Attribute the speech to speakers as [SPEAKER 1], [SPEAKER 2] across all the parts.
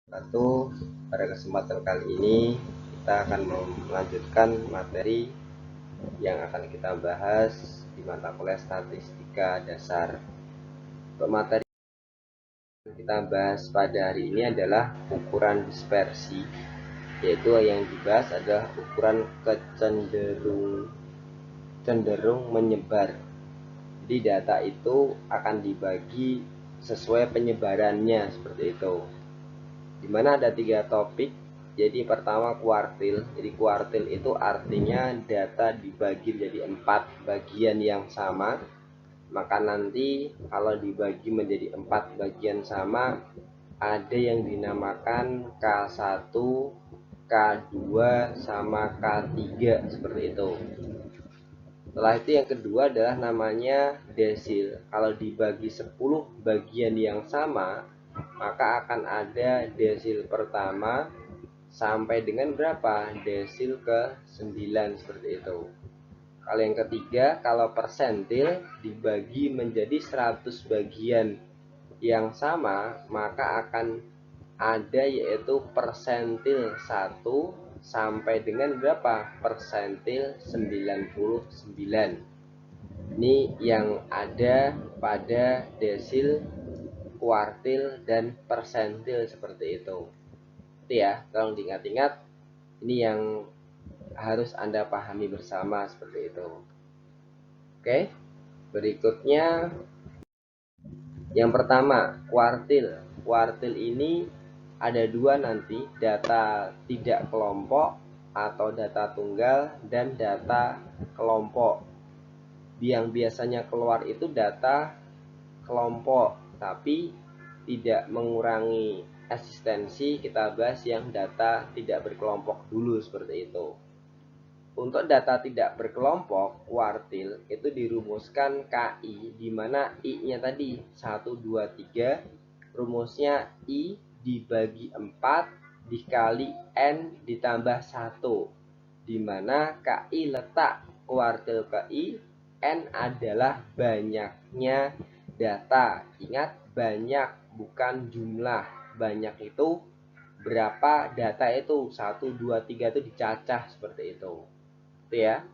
[SPEAKER 1] Satu, pada kesempatan kali ini kita akan melanjutkan materi yang akan kita bahas di mata kuliah Statistika Dasar. Untuk materi yang kita bahas pada hari ini adalah ukuran dispersi, yaitu yang dibahas adalah ukuran cenderung menyebar. Jadi data itu akan dibagi sesuai penyebarannya seperti itu. Dimana ada 3 topik. Jadi pertama kuartil. Jadi kuartil itu artinya data dibagi menjadi 4 bagian yang sama. Maka nanti kalau dibagi menjadi 4 bagian sama, ada yang dinamakan K1, K2 sama K3 seperti itu. Setelah itu yang kedua adalah namanya desil. Kalau dibagi 10 bagian yang sama, maka akan ada desil pertama sampai dengan berapa? Desil ke 9 seperti itu. Kalau yang ketiga, kalau persentil dibagi menjadi 100 bagian yang sama, maka akan ada yaitu persentil 1 sampai dengan berapa? Persentil 99. Ini yang ada pada desil, kuartil, dan persentil seperti itu. Itu ya, tolong diingat-ingat. Ini yang harus Anda pahami bersama seperti itu. Oke, berikutnya yang pertama, kuartil. Kuartil ini ada 2 nanti, data tidak kelompok atau data tunggal dan data kelompok. Yang biasanya keluar itu data kelompok, tapi tidak mengurangi eksistensi. Kita bahas yang data tidak berkelompok dulu seperti itu. Untuk data tidak berkelompok, kuartil itu dirumuskan KI, di mana I-nya tadi 1, 2, 3. Rumusnya I dibagi 4 dikali N ditambah 1, di mana KI letak kuartil KI, N adalah banyaknya data. Ingat, banyak bukan jumlah. Banyak itu berapa data itu, 1, 2, 3 itu dicacah seperti itu. Itu ya.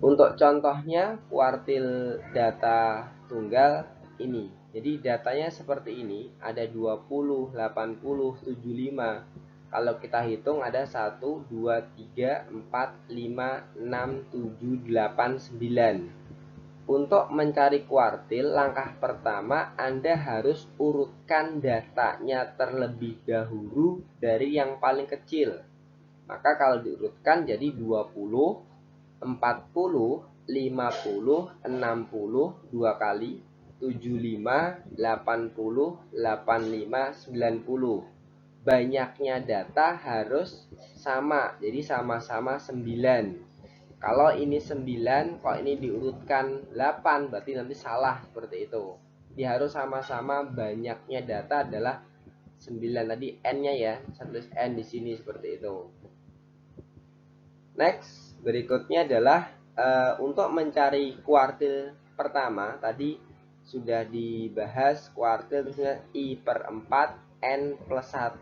[SPEAKER 1] Untuk contohnya kuartil data tunggal ini. Jadi datanya seperti ini, ada 20, 80, 75. Kalau kita hitung ada 1, 2, 3, 4, 5, 6, 7, 8, 9. Untuk mencari kuartil, langkah pertama Anda harus urutkan datanya terlebih dahulu dari yang paling kecil. Maka kalau diurutkan jadi 20, 40, 50, 60, 2 kali, 75, 80, 85, 90. Banyaknya data harus sama, jadi sama-sama 9. Kalau ini 9, kok ini diurutkan 8, berarti nanti salah seperti itu. Jadi harus sama-sama banyaknya data adalah 9 tadi, N-nya ya, satu N di sini seperti itu. Next, berikutnya adalah untuk mencari kuartil pertama. Tadi sudah dibahas kuartil terusnya I per 4 N plus 1.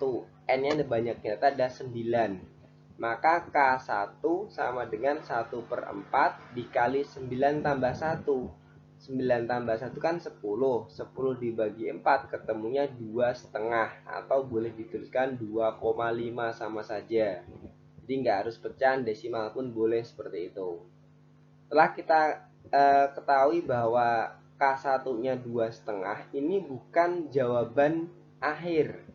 [SPEAKER 1] N-nya ada banyaknya, ada 9. Maka K1 sama dengan 1 per 4 dikali 9 tambah 1. 9 tambah 1 kan 10. 10 dibagi 4 ketemunya 2,5, atau boleh dituliskan 2,5 sama saja. Jadi nggak harus pecahan, desimal pun boleh seperti itu. Setelah kita ketahui bahwa K1-nya 2,5, ini bukan jawaban akhir.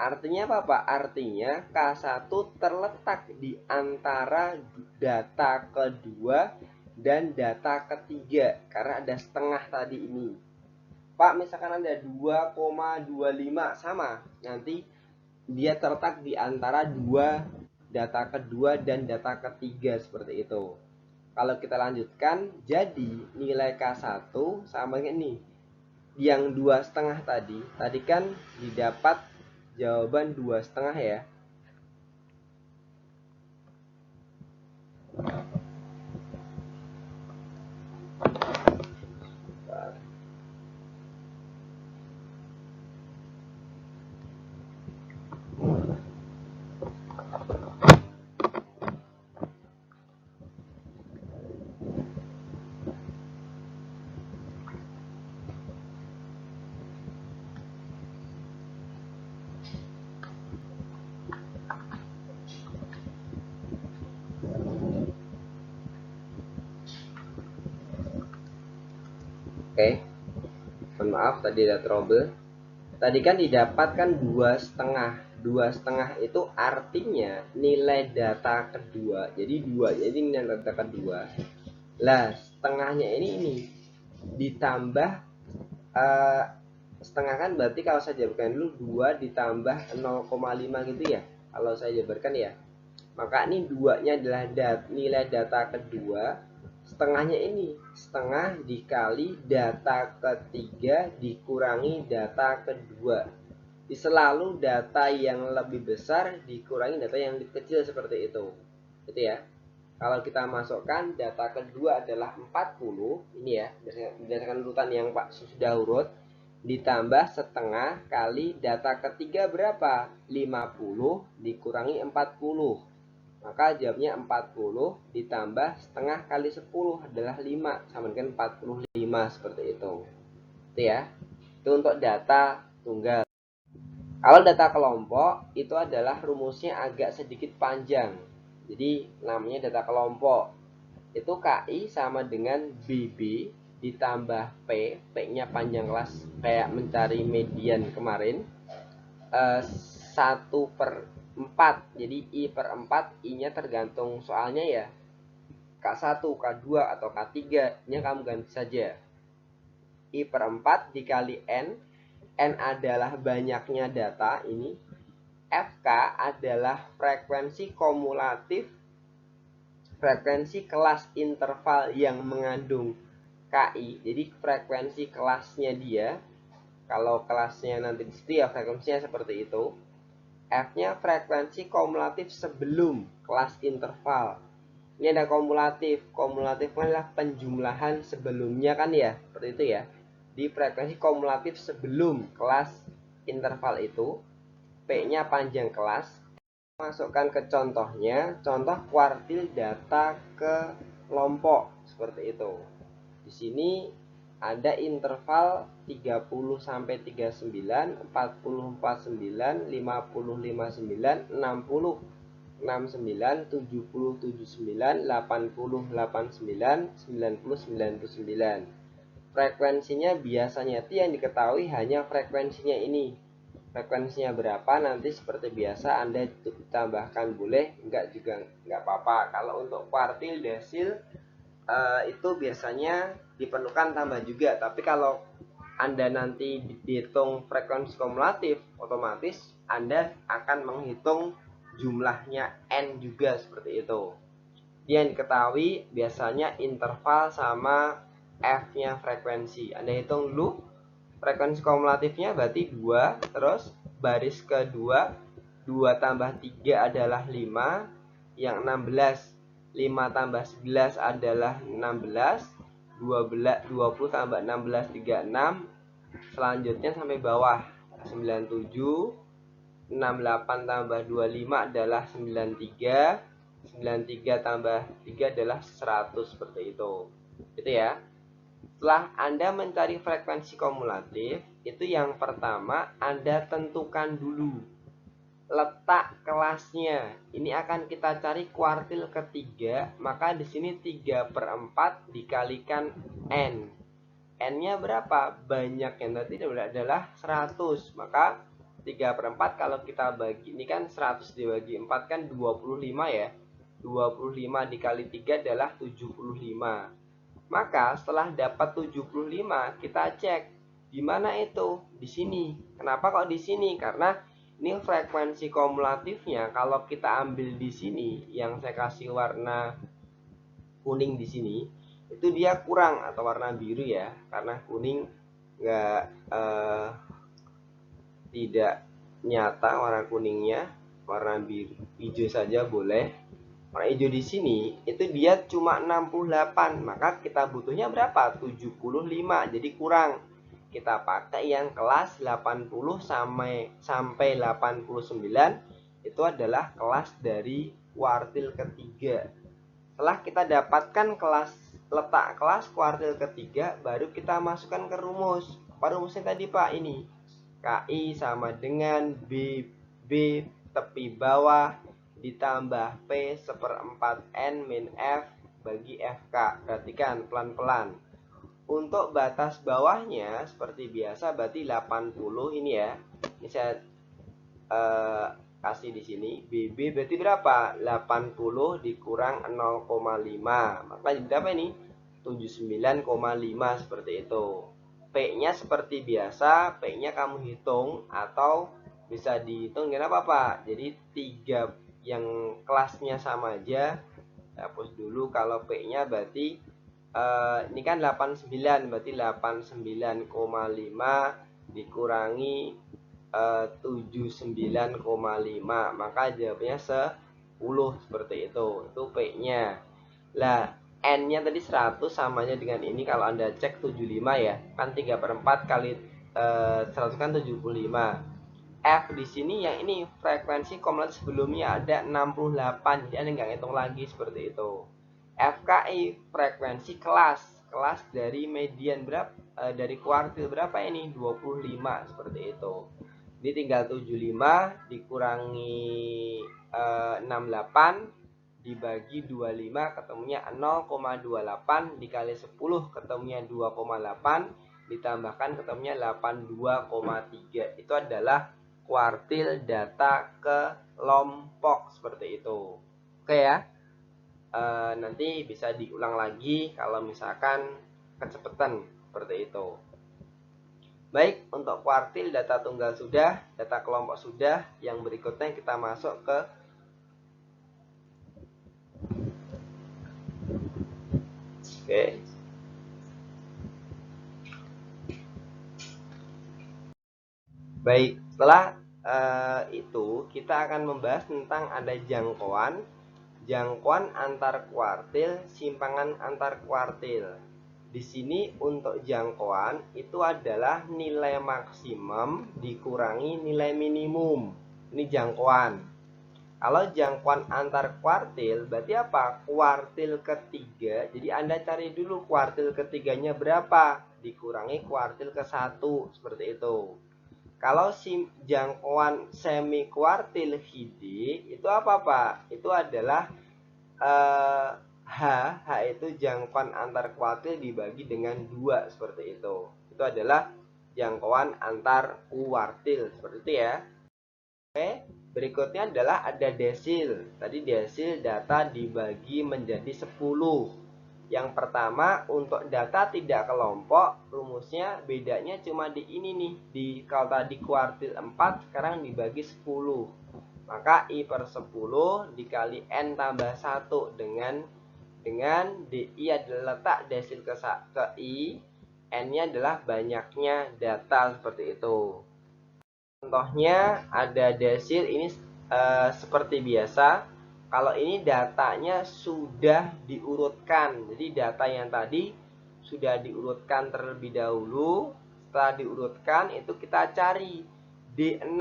[SPEAKER 1] Artinya apa Pak? Artinya K1 terletak di antara data kedua dan data ketiga, karena ada setengah tadi ini. Pak, misalkan ada 2,25 sama, nanti dia terletak di antara dua data kedua dan data ketiga seperti itu. Kalau kita lanjutkan, jadi nilai K1 sama ini. Yang 2,5 tadi kan didapat jawaban 2,5 ya. Oke, mohon maaf tadi ada trouble. Tadi kan didapatkan 2,5 itu artinya nilai data kedua. Jadi 2, jadi nilai data kedua. Lah, setengahnya ini ditambah setengah kan berarti kalau saya jabarkan dulu 2 ditambah 0,5 gitu ya. Kalau saya jabarkan ya. Maka ini 2-nya adalah nilai data kedua, setengahnya ini setengah dikali data ketiga dikurangi data kedua. Selalu data yang lebih besar dikurangi data yang lebih kecil seperti itu. Gitu ya. Kalau kita masukkan data kedua adalah 40, ini ya, berdasarkan urutan yang Pak sudah urut, ditambah setengah kali data ketiga berapa? 50 dikurangi 40. Maka jawabnya 40 ditambah setengah kali 10 adalah 5, sama dengan 45 seperti itu. Itu ya. Itu untuk data tunggal. Kalau data kelompok itu adalah rumusnya agak sedikit panjang. Jadi namanya data kelompok. Itu KI sama dengan BB ditambah P, P-nya panjang kelas kayak mencari median kemarin. 1/4, jadi I/4, I nya tergantung soalnya ya, K1, K2 atau K3 nya kamu ganti saja. I/4 dikali N adalah banyaknya data ini, FK adalah frekuensi kumulatif, frekuensi kelas interval yang mengandung KI, jadi frekuensi kelasnya dia. Kalau kelasnya nanti di situ ya frekuensinya seperti itu. F-nya frekuensi kumulatif sebelum kelas interval. Ini ada kumulatif. Kumulatif adalah penjumlahan sebelumnya kan ya, seperti itu ya. Di frekuensi kumulatif sebelum kelas interval itu, P-nya panjang kelas. Masukkan ke contohnya, contoh kuartil data kelompok seperti itu. Di sini ada interval 30 sampai 39, 40 49, 50 59, 60 69, 70 79, 80 89, 90 99. Frekuensinya biasanya itu yang diketahui hanya frekuensinya ini. Frekuensinya berapa nanti seperti biasa Anda tambahkan boleh, enggak juga enggak apa-apa. Kalau untuk kuartil desil itu biasanya diperlukan tambah juga, tapi kalau Anda nanti dihitung frekuensi kumulatif, otomatis Anda akan menghitung jumlahnya N juga seperti itu. Yang diketahui biasanya interval sama F-nya frekuensi. Anda hitung dulu frekuensi kumulatifnya berarti 2, terus baris kedua 2 tambah 3 adalah 5, yang 16 5 tambah 11 adalah 16, 20 tambah 16 36, selanjutnya sampai bawah 97, 68 tambah 25 adalah 93, 93 tambah 3 adalah 100 seperti itu. Gitu ya. Setelah Anda mencari frekuensi kumulatif, itu yang pertama Anda tentukan dulu letak kelasnya. Ini akan kita cari kuartil ketiga, maka di sini 3/4 dikalikan N. N-nya berapa? Banyak yang tadi adalah 100. Maka 3/4 kalau kita bagi, ini kan 100 dibagi 4 kan 25 ya. 25 dikali 3 adalah 75. Maka setelah dapat 75, kita cek di mana itu? Di sini. Kenapa kok di sini? Karena ini frekuensi kumulatifnya kalau kita ambil di sini, yang saya kasih warna kuning di sini, itu dia kurang atau warna biru ya, karena kuning tidak nyata warna kuningnya, warna biru hijau saja boleh. Warna hijau di sini itu dia cuma 68, maka kita butuhnya berapa? 75, jadi kurang. Kita pakai yang kelas 80 sampai 89, itu adalah kelas dari kuartil ketiga. Setelah kita dapatkan letak kelas kuartil ketiga, baru kita masukkan ke rumus. Apa rumusnya tadi Pak? Ini KI sama dengan B tepi bawah ditambah P 1/4 N min F bagi FK. Perhatikan pelan-pelan. Untuk batas bawahnya seperti biasa berarti 80 ini ya. Ini saya kasih di sini. BB berarti berapa? 80 dikurang 0,5. Maka jadi berapa ini? 79,5 seperti itu. P-nya seperti biasa, P-nya kamu hitung atau bisa dihitung kenapa Pak? Jadi 3 yang kelasnya sama aja. Hapus dulu kalau P-nya berarti ini kan 89 berarti 89,5 dikurangi 79,5 maka jawabnya 10 seperti itu P nya. Lah N nya tadi 100 samanya dengan ini kalau Anda cek 75 ya kan 3/4 kali 100 kan 75. F di sini yang ini frekuensi komulat sebelumnya ada 68 jadi Anda nggak ngitung lagi seperti itu. FKI frekuensi kelas dari median berapa dari kuartil berapa ini 25 seperti itu. Ini tinggal 75 dikurangi 68 dibagi 25 ketemunya 0,28 dikali 10 ketemunya 2,8 ditambahkan ketemunya 82,3 itu adalah kuartil data kelompok seperti itu. Oke ya. Nanti bisa diulang lagi kalau misalkan kecepatan seperti itu. Baik, untuk kuartil data tunggal sudah, data kelompok sudah. Yang berikutnya kita masuk ke Baik, setelah itu kita akan membahas tentang ada jangkauan antar kuartil, simpangan antar kuartil. Di sini untuk jangkauan itu adalah nilai maksimum dikurangi nilai minimum. Ini jangkauan. Kalau jangkauan antar kuartil berarti apa? Kuartil ketiga. Jadi Anda cari dulu kuartil ketiganya berapa dikurangi kuartil ke-1 seperti itu. Kalau jangkauan semi kuartil Hidi itu apa Pak? Itu adalah H itu jangkauan antar kuartil dibagi dengan 2 seperti itu. Itu adalah jangkauan antar kuartil seperti itu ya. Oke, berikutnya adalah ada desil. Tadi desil data dibagi menjadi 10. Yang pertama untuk data tidak kelompok rumusnya bedanya cuma di ini nih. Kalau tadi kuartil 4 sekarang dibagi 10. Maka I per 10 dikali N tambah 1 dengan DI adalah letak desil ke I, N-nya adalah banyaknya data seperti itu. Contohnya ada desil ini seperti biasa. Kalau ini datanya sudah diurutkan. Jadi data yang tadi sudah diurutkan terlebih dahulu. Setelah diurutkan itu kita cari D6.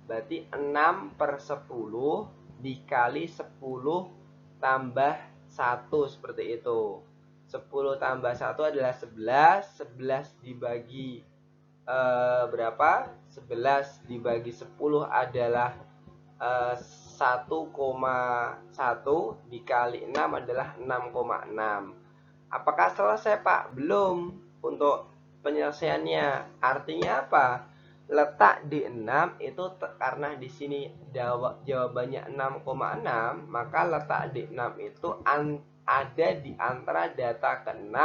[SPEAKER 1] Berarti 6 per 10 dikali 10 tambah 1 seperti itu. 10 tambah 1 adalah 11. 11 dibagi berapa? 11 dibagi 10 adalah 1,1 dikali 6 adalah 6,6. Apakah selesai Pak? Belum. Untuk penyelesaiannya artinya apa? Letak di 6 itu karena di sini jawabannya 6,6, maka letak di 6 itu ada di antara data ke-6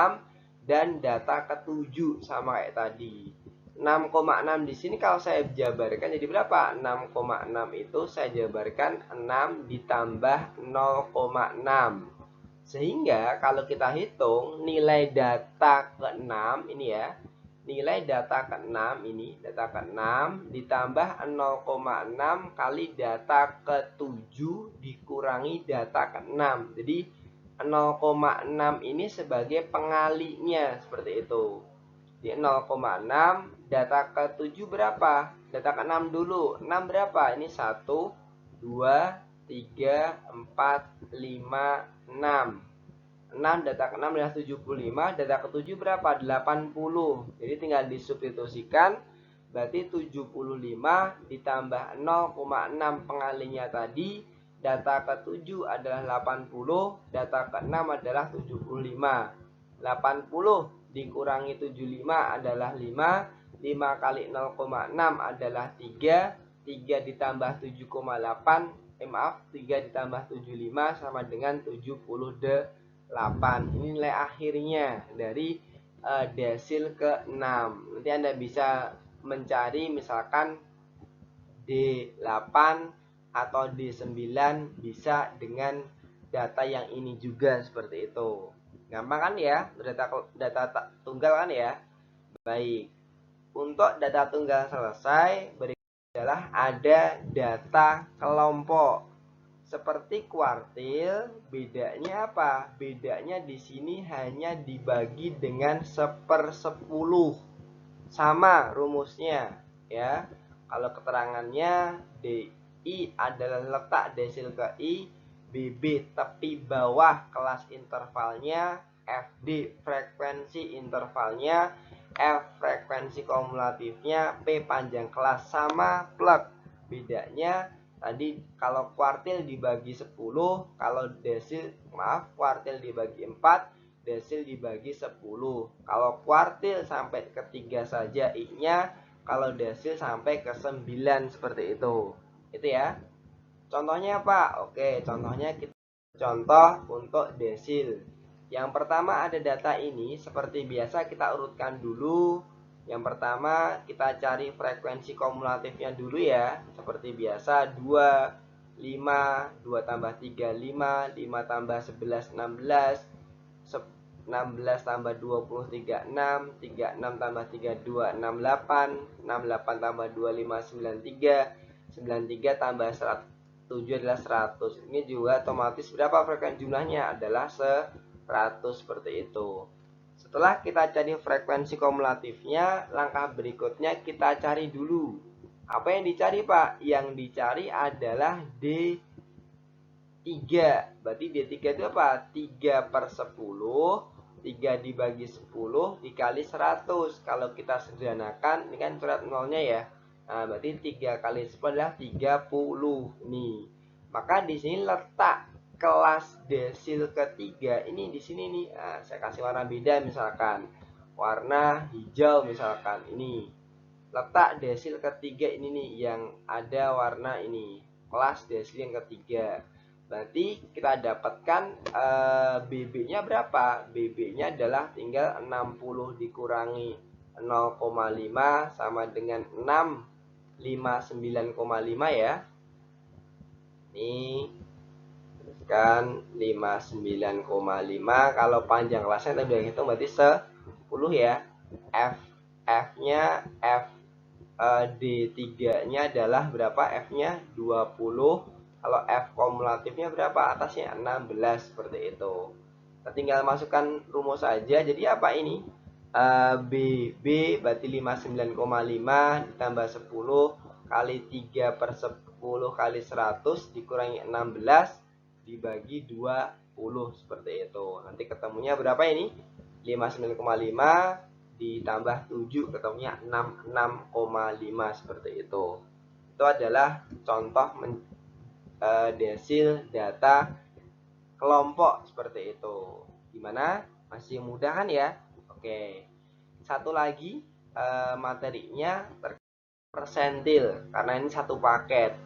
[SPEAKER 1] dan data ke-7 sama kayak tadi. 6,6 di sini kalau saya jabarkan jadi berapa? 6,6 itu saya jabarkan 6 ditambah 0,6. Sehingga kalau kita hitung nilai data ke-6 ini ya. Nilai data ke-6 ini, data ke-6 ditambah 0,6 kali data ke-7 dikurangi data ke-6. Jadi 0,6 ini sebagai pengalinya seperti itu. Di 0,6 data ke-7 berapa? Data ke-6 dulu. 6 berapa? Ini 1, 2, 3, 4, 5, 6. 6 data ke-6 adalah 75. Data ke-7 berapa? 80. Jadi tinggal disubstitusikan. Berarti 75 ditambah 0,6 pengalinya tadi. Data ke-7 adalah 80. Data ke-6 adalah 75. 80 dikurangi 75 adalah 5, 5 kali 0,6 adalah 3, 3 ditambah 7,8, maaf, 3 ditambah 75 sama dengan 78. Ini nilai akhirnya dari desil ke-6. Nanti Anda bisa mencari misalkan D8 atau D9 bisa dengan data yang ini juga seperti itu. Gampang kan ya? Data tunggal kan ya? Baik. Untuk data tunggal selesai, berikutnya adalah ada data kelompok. Seperti kuartil, bedanya apa? Bedanya di sini hanya dibagi dengan 1/10. Sama rumusnya ya. Kalau keterangannya DI adalah letak desil ke I, BB tepi bawah kelas intervalnya, FD frekuensi intervalnya, F frekuensi kumulatifnya, P panjang kelas, sama plug. Bedanya tadi kalau kuartil dibagi 10, kalau kuartil dibagi 4, desil dibagi 10. Kalau kuartil sampai ke 3 saja I-nya, kalau desil sampai ke 9 seperti itu. Itu ya. Contohnya apa? Oke, contohnya kita contoh untuk desil. Yang pertama ada data ini, seperti biasa kita urutkan dulu. Yang pertama kita cari frekuensi kumulatifnya dulu ya. Seperti biasa 2, 5, 2 tambah 3, 5, 5 tambah 11, 16, 16 tambah 20, 36, 36 tambah 32, 68, 68 tambah 25, 93, 93 tambah 107 adalah 100. Ini juga otomatis berapa frekuensi jumlahnya? Adalah 100 seperti itu. Setelah kita cari frekuensi kumulatifnya, langkah berikutnya kita cari dulu. Apa yang dicari Pak? Yang dicari adalah D3. Berarti D3 itu apa? 3/10. 3 dibagi 10 dikali 100. Kalau kita sederhanakan, ini kan coret nolnya ya. Nah, berarti 3 kali 10 adalah 30 nih. Maka di sini letak kelas desil ketiga ini di sini nih. Nah, saya kasih warna beda misalkan. Warna hijau misalkan ini. Letak desil ketiga ini nih yang ada warna ini. Kelas desil yang ketiga. Berarti kita dapatkan BB-nya berapa? BB-nya adalah tinggal 60 dikurangi 0,5 sama dengan 659,5 ya. Ini kan 59,5. Kalau panjang kelasnya kita udah hitung berarti 10 ya. F-nya D3-nya adalah berapa? F-nya 20. Kalau F kumulatifnya berapa? Atasnya 16 seperti itu. Kita tinggal masukkan rumus saja. Jadi apa ini? BB berarti 59,5 ditambah 10 kali 3/10 kali 100 dikurangi 16 dibagi 20 seperti itu. Nanti ketemunya berapa ini? 59,5 ditambah 7 ketemunya 66,5 seperti itu. Itu adalah contoh desil data kelompok seperti itu. Gimana? Masih mudah kan ya? Oke. Satu lagi materinya persentil karena ini satu paket.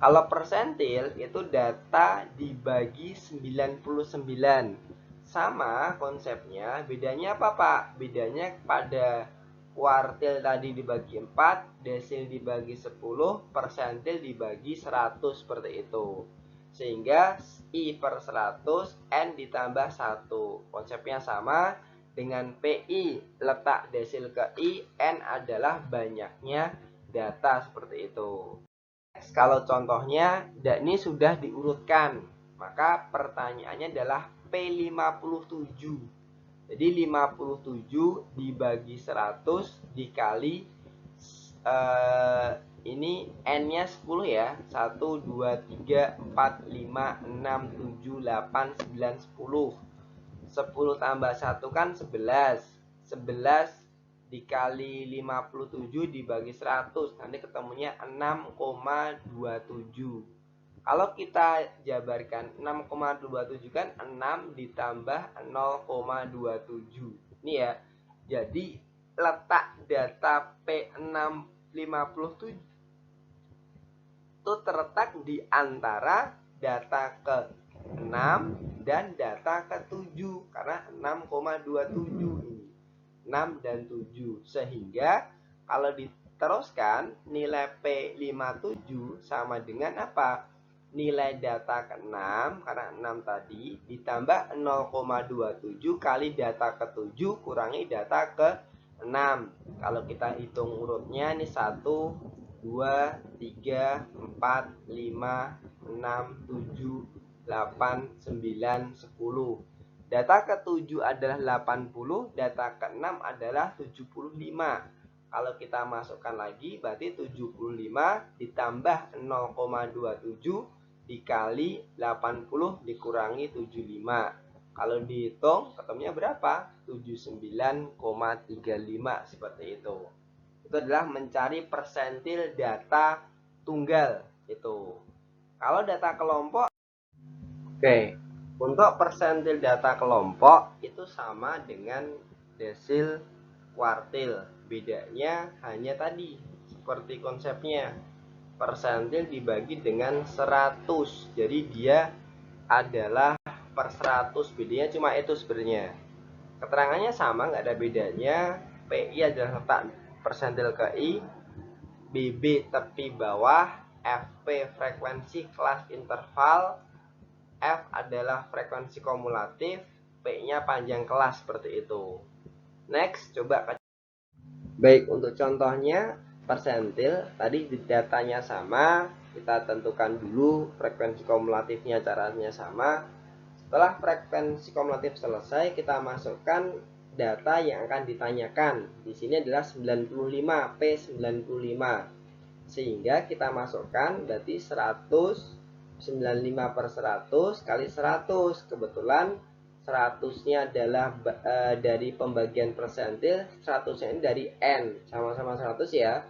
[SPEAKER 1] Kalau persentil itu data dibagi 99. Sama konsepnya, bedanya apa Pak? Bedanya pada kuartil tadi dibagi 4, desil dibagi 10, persentil dibagi 100 seperti itu. Sehingga I/100, N ditambah 1. Konsepnya sama dengan PI, letak desil ke I, N adalah banyaknya data seperti itu. Kalau contohnya, ini sudah diurutkan. Maka pertanyaannya adalah P57. Jadi 57 dibagi 100 dikali ini N-nya 10 ya. 1, 2, 3, 4, 5, 6, 7, 8, 9, 10. 10 tambah 1 kan 11. 11 dikali 57 dibagi 100. Nanti ketemunya 6,27. Kalau kita jabarkan 6,27 kan 6 ditambah 0,27. Ini ya. Jadi letak data P657 itu terletak di antara data ke-6 dan data ke-7 karena 6,27 ini. 6 dan 7. Sehingga kalau diteruskan nilai P57 sama dengan apa? Nilai data ke-6 karena 6 tadi ditambah 0,27 kali data ke-7 kurangi data ke-6. Kalau kita hitung urutnya ini 1 2 3 4 5 6 7 8 9 10. Data ke-7 adalah 80, data ke-6 adalah 75. Kalau kita masukkan lagi berarti 75 ditambah 0,27 dikali 80 dikurangi 75. Kalau dihitung ketemunya berapa? 79,35 seperti itu. Itu adalah mencari persentil data tunggal itu. Kalau data kelompok, oke, untuk persentil data kelompok itu sama dengan desil kuartil. Bedanya hanya tadi seperti konsepnya. Persentil dibagi dengan 100. Jadi dia adalah per 100. Bedanya cuma itu sebenarnya. Keterangannya sama, nggak ada bedanya. PI adalah letak persentil ke I, BB tepi bawah, FP frekuensi kelas interval, F adalah frekuensi kumulatif, P-nya panjang kelas seperti itu. Next, coba. Baik, untuk contohnya persentil, tadi datanya sama, kita tentukan dulu frekuensi kumulatifnya, caranya sama. Setelah frekuensi kumulatif selesai, kita masukkan data yang akan ditanyakan. Di sini adalah 95, P95. Sehingga kita masukkan berarti 195 per 100 kali 100. Kebetulan 100-nya adalah dari pembagian persentil, 100-nya ini dari N, sama-sama 100 ya.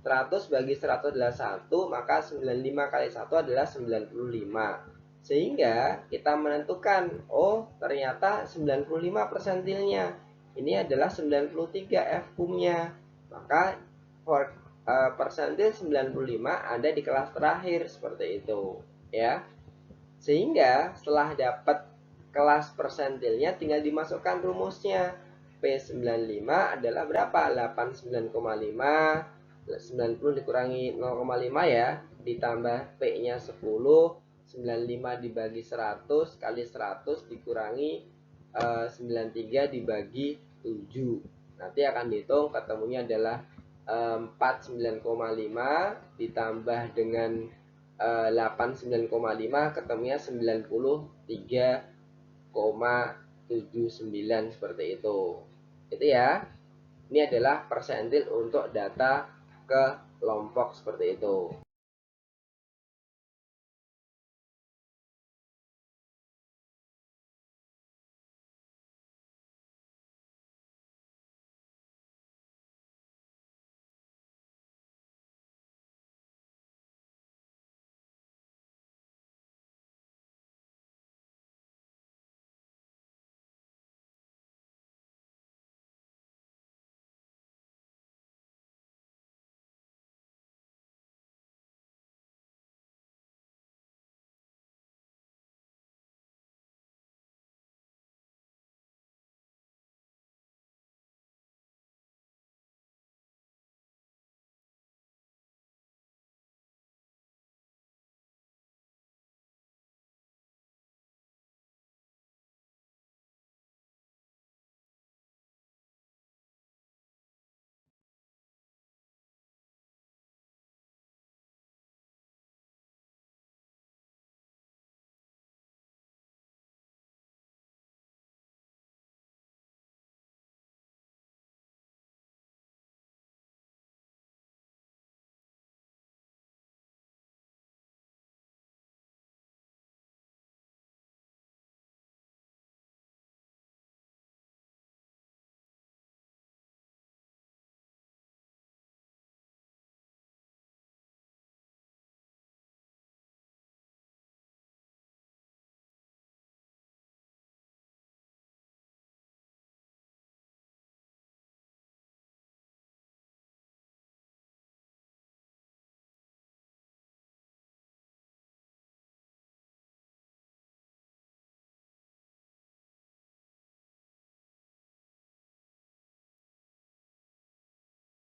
[SPEAKER 1] 100 bagi 100 adalah 1, maka 95 kali 1 adalah 95. Sehingga kita menentukan, oh ternyata 95 persentilnya. Ini adalah 93 F-nya. Maka persentil 95 ada di kelas terakhir seperti itu ya. Sehingga setelah dapat kelas persentilnya tinggal dimasukkan rumusnya. P95 adalah berapa? 89,5, 90 dikurangi 0,5 ya, ditambah P-nya 10, 95 dibagi 100 kali 100 dikurangi 93 dibagi 7. Nanti akan dihitung, ketemunya adalah 49,5 ditambah dengan 89,5 ketemunya 93,79 seperti itu. Itu ya. Ini adalah persentil untuk data kelompok seperti itu.